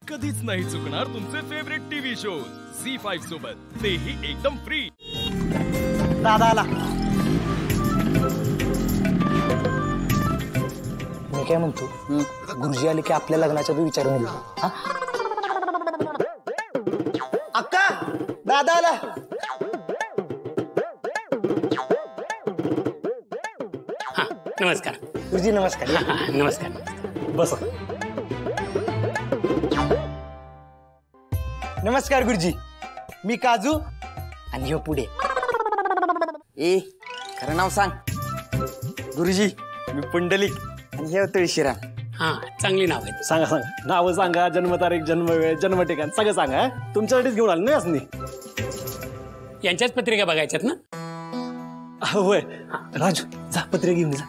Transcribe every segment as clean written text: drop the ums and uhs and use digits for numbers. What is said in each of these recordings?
कधीच नाही चुकणार तुमचे फेवरेट टीव्ही शो झी5 सोबत, तेही एकदम फ्री। दादा आला। मी काय म्हणतो, गुरुजी आले की आपल्या लग्नाच्या आधी विचारून येऊ। अक्का, दादा आला। नमस्कार गुरुजी। नमस्कार। नमस्कार। बस। नमस्कार गुरुजी, मी काजू आणि ह्यो पुढे। ए खरं नाव सांग। गुरुजी, मी पुंडलिक आणि हे तुळशीराम। हा, चांगली नाव आहेत। सांगा सांगा, नाव सांगा, जन्मतारीख, जन्मवेळ, जन्म ठिकाण सगळं सांगा। तुमच्यासाठीच घेऊन आलो नाही असं नाही। यांच्याच पत्रिका बघायच्यात ना? होय। राजू, जा पत्रिका घेऊन जा।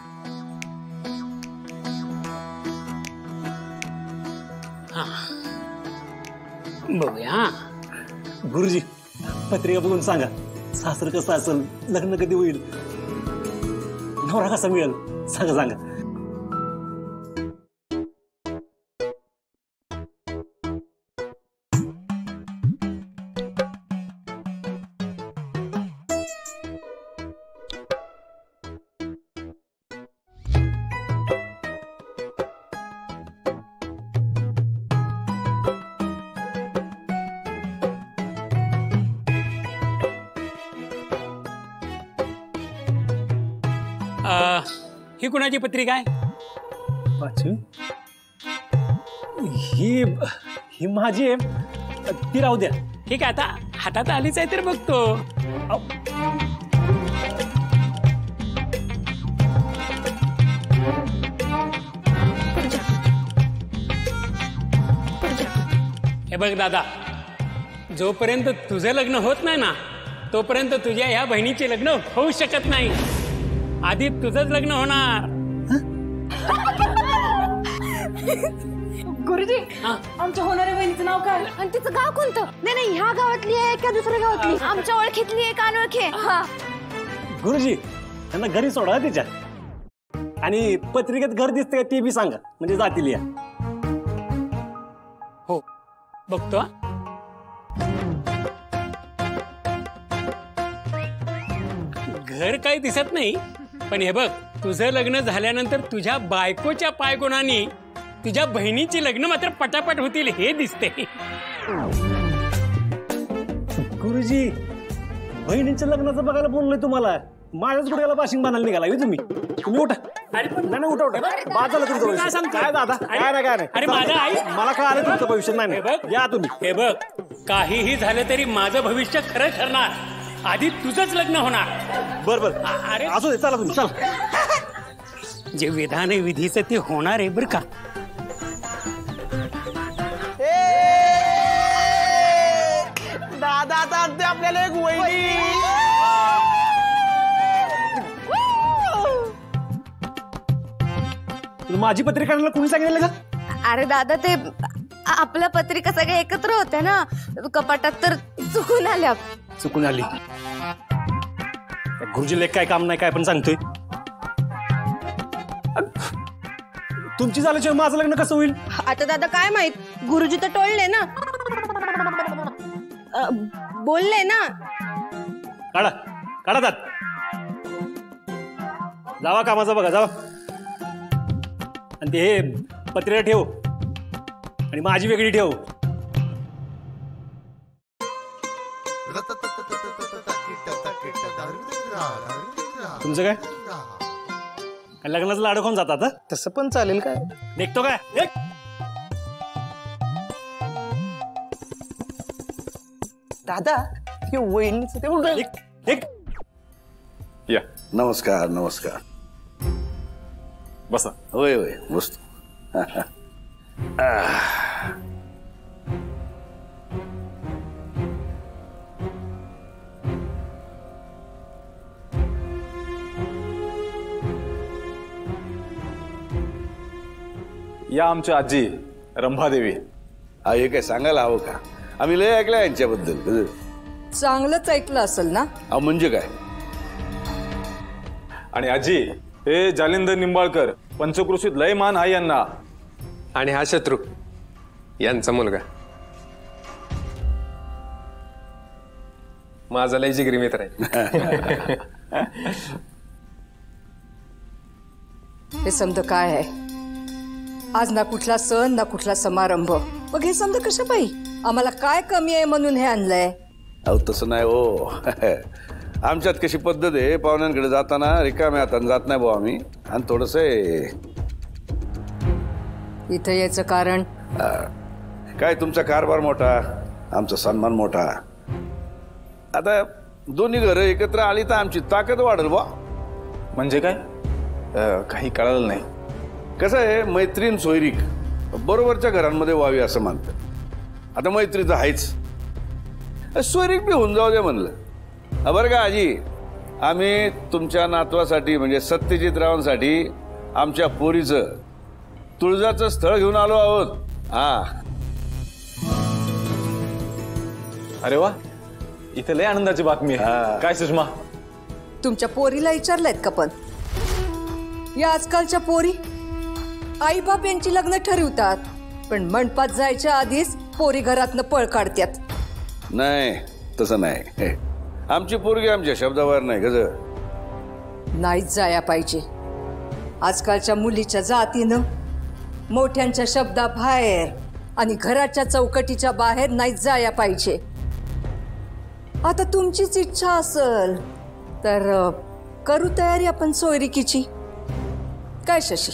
बघूया। गुरुजी, पत्रिका बघून सांगा, सासर कसं असेल, लग्न कधी होईल, नवरा कसा मिळेल, सांगा सांगा। ही कुणाची पत्रिका आहे? पाचवी ही माझी आहे, ती राहू द्या। ठीक आहे, आता हातात आलीच आहे तर बघतो। हे बघ दादा, जोपर्यंत तुझं लग्न होत नाही ना, तोपर्यंत तुझ्या ह्या बहिणीचे लग्न होऊ शकत नाही। आधी तुझंच लग्न होणार। गुरुजी, आमच्या होणाऱ्या बहिणीचं नाव काय आणि तिचं गाव कोणतं? नाही नाही, ह्या गावातली आहे का दुसऱ्या गावातली? आमच्या ओळखीतली आहे का अनोळखी? हा गुरुजी, त्यांना घरी सोडा तिच्या, आणि पत्रिकेत घर दिसते का ते बी सांगा, म्हणजे जातील या। हो, बघतो। घर काही दिसत नाही, पण हे बघ, तुझं लग्न झाल्यानंतर तुझ्या बायकोच्या पायगुणांनी तुझ्या बहिणीची लग्न मात्र पटापट होतील हे दिसते। गुरुजी, बहिणीच्या लग्नाचं बघायला बोललोय तुम्हाला, माझ्याच गुड्याला बाशिंग बांधायला निघाला तुम्ही। तुम्ही उठा। नाही उठा उठा, बाद झालं तुमचं भविष्य। काय दादा, काय नाही काय नाही। अरे माझं आई, मला काय आलं तुमचं भविष्य नाही। या तुम्ही। हे बघ, काहीही झालं तरी माझं भविष्य खरं ठरणार, आधी तुझंच लग्न होणार। बर बर, अरे असू दे, चला तुम्ही चला। जे विधान आहे विधीचं ते होणार आहे बरं का। दादा आता आणते आपल्याला एक वहिनी। माझी पत्रिका आणायला कोणी सांगितलं का? अरे दादा, ते आपल्या पत्रिका सगळ्या एकत्र होत्या ना कपाटात, तर चुकून आल्या। चुकून आली? गुरुजीला काय काम नाही, काय पण सांगतोय। तुमची झाल्याशिवाय माझं लग्न कसं होईल? आता दादा काय माहित, गुरुजी तर टोळले ना, बोलले ना। काढा काढा दात, जावा कामाचा बघा, जावा। आणि ते हे पत्रिका ठेव, आणि माझी वेगळी ठेव। तुमचं काय लग्नाचं लाडू खाऊन जातात? तसं पण चालेल काय? देखतो काय? दादा, हे वहिनीचं ते उलट या। नमस्कार नमस्कार। बसा। होय होय, बसतो। या आमच्या आजी रंभादेवी। हे काय सांगायला हवं का? आम्ही लय ऐकलं यांच्याबद्दल। चांगलंच ऐकलं असेल ना? म्हणजे काय? आणि आजी, हे जालिंदर निंबाळकर पंचकृषीत लय मान आहे यांना। आणि हा शत्रू यांचा मुलगा माझा लय जिगरी मित्र आहे. हे समज काय आहे? आज ना कुठला सण ना कुठला समारंभ, मग हे समज कसं बाई आम्हाला काय कमी आहे म्हणून हे आणलंय? अहो तसं नाही हो. आमच्यात कशी पद्धत आहे, पाहुण्यांकडे जाताना रिकाम्या हाताने जात नाही भाऊ आम्ही. आणि थोडस इथं यायचं कारण काय, तुमचा कारभार मोठा, आमचा सन्मान मोठा. आता दोन्ही घरं एकत्र आली तर आमची ताकद वाढेल बा. म्हणजे काय? काही कळालं नाही. कसं आहे, मैत्रीण सोयरीक बरोबरच्या घरांमध्ये व्हावी असं मानतं. आता मैत्रीचं आहेच, सोयरीक बी होऊन जाऊ दे म्हणलं. बरं का आजी, आम्ही तुमच्या नातवासाठी म्हणजे सत्यजितरावांसाठी आमच्या पोरीचं तुळजाचं स्थळ घेऊन आलो आहोत. हा. अरे वा, इथे लय आनंदाची बातमी आहे. काय सुषमा? तुमच्या पोरीला विचारलायत का? पण या आजकालच्या पोरी आई बाप यांची लग्न ठरवतात, पण मंडपात जायच्या आधीच पोरी घरातनं पळ काढतात. नाही तसं नाही. आमची पोरगी आमच्या शब्दावर नाही गज. नाहीच जाया पाहिजे. आजकालच्या मुलीच्या जातीनं मोठ्यांच्या शब्दाबाहेर आणि घराच्या चौकटीच्या बाहेर नाहीच जाया पाहिजे. आता तुमचीच इच्छा असेल तर करू तयारी आपण सोयरिकीची. काय शशी?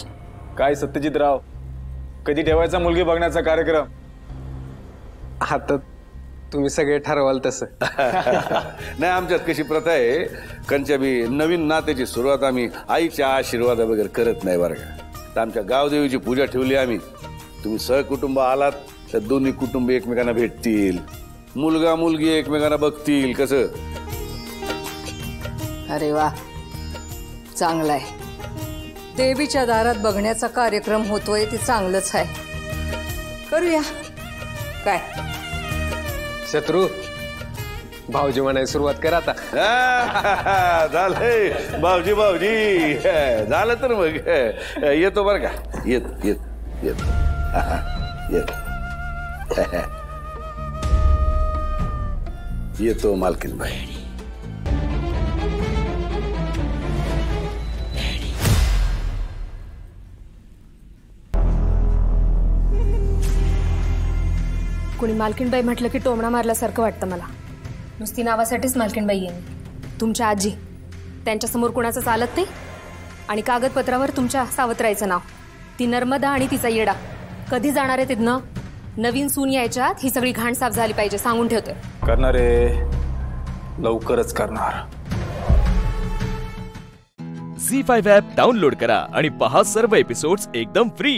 काय सत्यजितराव, कधी ठेवायचा मुलगी बघण्याचा कार्यक्रम? आता तुम्ही सगळे ठरवाल तसं. नाही, आमच्यात कशी प्रथा आहे, कंच्या बी नवीन नात्याची सुरुवात आम्ही आईच्या आशीर्वादा वगैरे करत नाही बरं का. तर आमच्या गावदेवीची पूजा ठेवली आम्ही. तुम्ही सहकुटुंब आलात तर दोन्ही कुटुंब एकमेकांना भेटतील, मुलगा मुलगी एकमेकांना बघतील. कसं? अरे वा, चांगलं आहे. देवीच्या दारात बघण्याचा कार्यक्रम होतोय ते चांगलंच आहे. करूया. काय शत्रू, भाऊजी म्हणायला सुरुवात कर आता. झालंय भाऊजी भाऊजी, झालं तर मग येतो बरं का. येत येत येत येत येतो मालकीनबाई. कुणी मालकीणबाई म्हटलं की टोमणा मारल्यासारखं वाटतं मला. नुसती नावासाठीच मालकीणबाई आहे. तुमच्या आजी, त्यांच्यासमोर कुणाचं चालत नाही. आणि कागदपत्रावर तुमच्या सावत्रायचं नाव, ती नर्मदा आणि तिचा येडा. कधी जाणार आहे तिथनं? नवीन सून यायच्यात ही सगळी घाण साफ झाली पाहिजे, सांगून ठेवते. करणार आहे, लवकरच करणार. झी5 ॲप डाउनलोड करा आणि पहा सर्व एपिसोड्स एकदम फ्री.